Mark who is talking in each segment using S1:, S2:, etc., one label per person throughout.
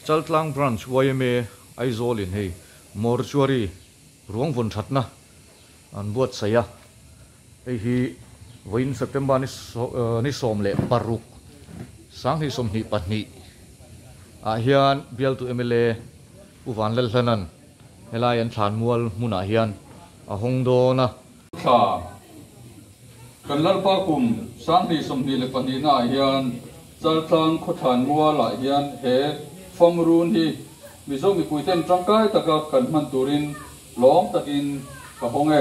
S1: Chaltlang branch YMA Aizol in hei mortuary ruang von thatna an buat saya ei hi voin September ni som le paruk sang hi som hi patni a hian bial tu MLA uwan lel thanan helai an thlan mual muna hian a hongdo na tha kan lal pa kum sang hi som hi le patni na hian Chaltlang khothan mual la hian he famrun hi mizo mi puiten trangkai taka kan man turin long takin ka honge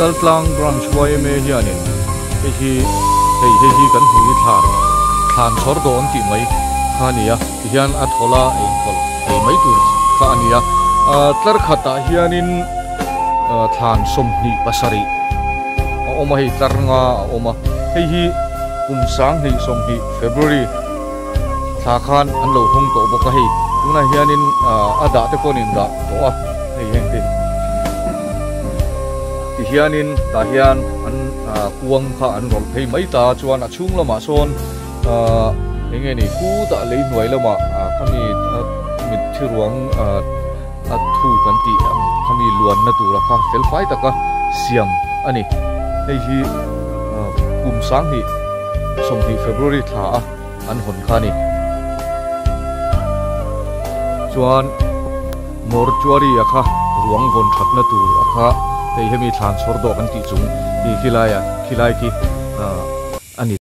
S1: Chaltlang branch YMA hianin hi kan hui thlan chhor do an ti mai khania hian a thola engkol ei mai tur kha ania tlar khata hianin thlan somni pasari oma hi tlarnga oma hi kumsang hi somni February tha khan an lo hung to boka hi tuna hianin ada te konin da to a hei hengtin hianin ta hian an kuang kha an rol phei mai ta chuan a chung lama sawn enge ni ku ta lei hnuai lama khami mit thiruang a thu kan ti khami luan na tura kha fel fai taka siam ani hei hi kumsang hi somni February tha an hon khani chuan mortuary akha ruang von thatna tur akha hei hemi thlan chhor do kan ti chung ti khilai ki ani